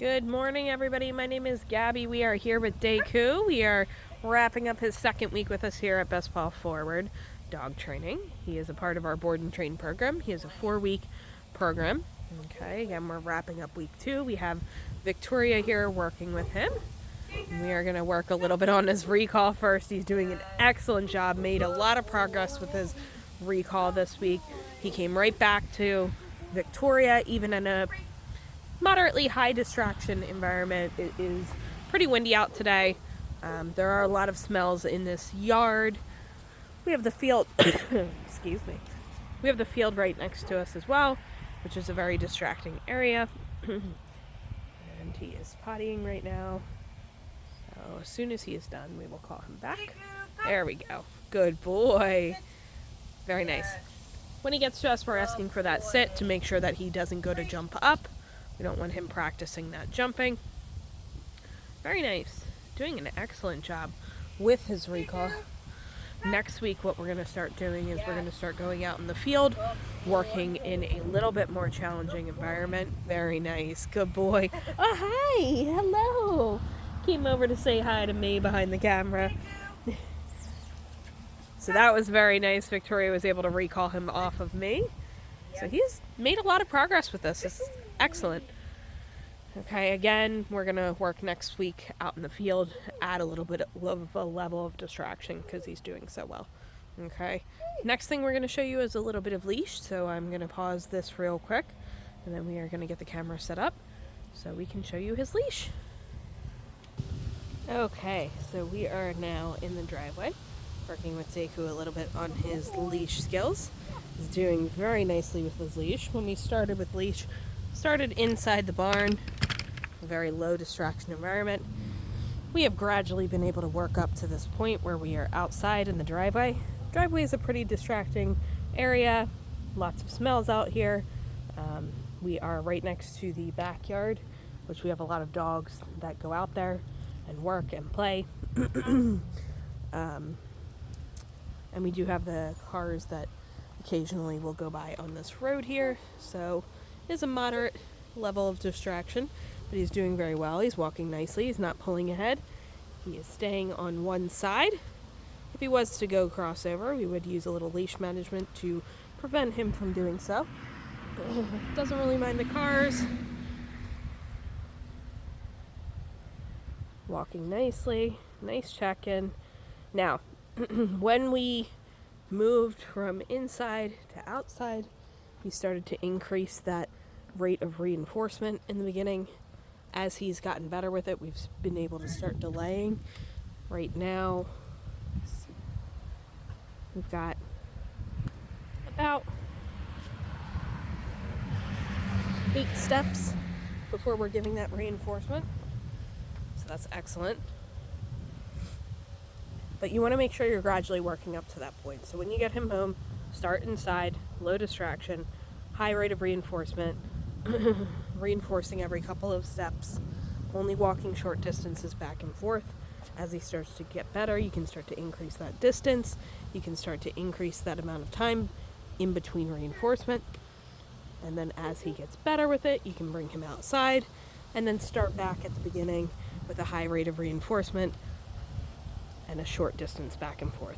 Good morning, everybody. My name is Gabby. We are here with Deku. We are wrapping up his second week with us here at Best Paw Forward Dog Training. He is a part of our board and train program. He is a 4-week program. Okay, again, we're wrapping up week 2. We have Victoria here working with him. We are going to work a little bit on his recall first. He's doing an excellent job, made a lot of progress with his recall this week. He came right back to Victoria, even in a moderately high distraction environment. It is pretty windy out today. There are a lot of smells in this yard. We have the field, excuse me. We have the field right next to us as well, which is a very distracting area. And he is pottying right now. So as soon as he is done, we will call him back. There we go. Good boy. Very nice. When he gets to us, we're asking for that sit to make sure that he doesn't go to jump up. We don't want him practicing that jumping. Very nice. Doing an excellent job with his recall. Next week, what we're going to start doing is we're going to start going out in the field, working in a little bit more challenging environment. Very nice. Good boy. Oh, hi. Hello. Came over to say hi to me behind the camera. So that was very nice. Victoria was able to recall him off of me. So he's made a lot of progress with this. It's excellent. Okay, again, we're going to work next week out in the field, add a little bit of a level of distraction because he's doing so well. Okay, next thing we're going to show you is a little bit of leash. So I'm going to pause this real quick, and then we are going to get the camera set up so we can show you his leash. Okay, so we are now in the driveway, working with Deku a little bit on his leash skills. He's doing very nicely with his leash. When we started with leash, started inside the barn, a very low distraction environment. We have gradually been able to work up to this point where we are outside in the driveway. Driveway is a pretty distracting area, lots of smells out here. We are right next to the backyard, which we have a lot of dogs that go out there and work and play. And we do have the cars that occasionally will go by on this road here, so it is a moderate level of distraction, but he's doing very well. He's walking nicely. He's not pulling ahead. He is staying on one side. If he was to go crossover, we would use a little leash management to prevent him from doing so. Doesn't really mind the cars. Walking nicely. Nice check-in. Now, when we moved from inside to outside, we started to increase that rate of reinforcement in the beginning. As he's gotten better with it, we've been able to start delaying. Right now, we've got about 8 steps before we're giving that reinforcement. So that's excellent. But you want to make sure you're gradually working up to that point. So when you get him home, start inside, low distraction, high rate of reinforcement, reinforcing every couple of steps, only walking short distances back and forth. As he starts to get better, you can start to increase that distance. You can start to increase that amount of time in between reinforcement. And then as he gets better with it, you can bring him outside and then start back at the beginning with a high rate of reinforcement and a short distance back and forth,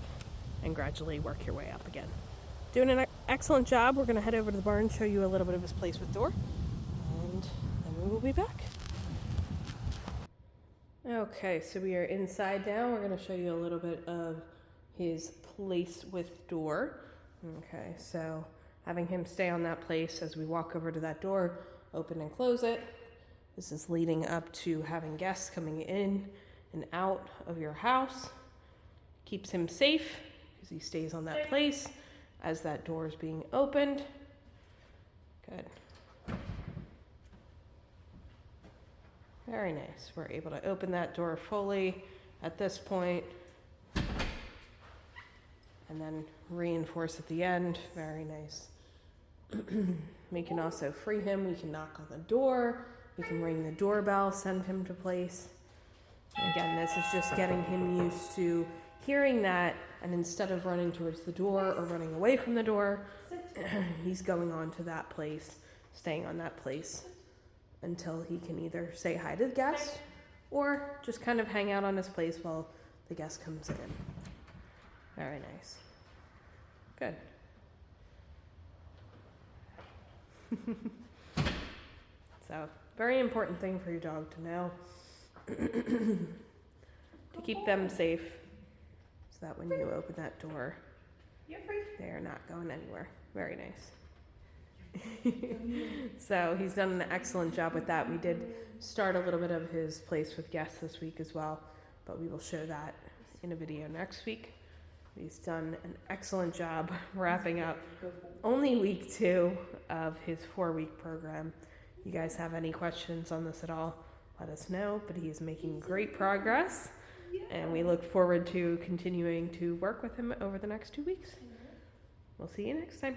and gradually work your way up again. Doing an excellent job. We're going to head over to the barn, show you a little bit of his place with door, and then we will be back. Okay, so we are inside now. We're going to show you a little bit of his place with door. Okay, so having him stay on that place as we walk over to that door, open and close it. This is leading up to having guests coming in and out of your house. Keeps him safe because he stays on that place as that door is being opened. Good. Very nice. We're able to open that door fully at this point and then reinforce at the end. Very nice. We can also free him. We can knock on the door. We can ring the doorbell, send him to place. Again, this is just getting him used to hearing that, and instead of running towards the door or running away from the door, he's going on to that place, staying on that place until he can either say hi to the guest or just kind of hang out on his place while the guest comes in. Very nice. Good. So, very important thing for your dog to know. To keep them safe so that when you open that door, they are not going anywhere. Very nice. So he's done an excellent job with that. We did start a little bit of his place with guests this week as well, but we will show that in a video next week. He's done an excellent job wrapping up only week 2 of his 4-week program. You guys have any questions on this at all, let us know, but he is making great progress, and we look forward to continuing to work with him over the next 2 weeks. We'll see you next time.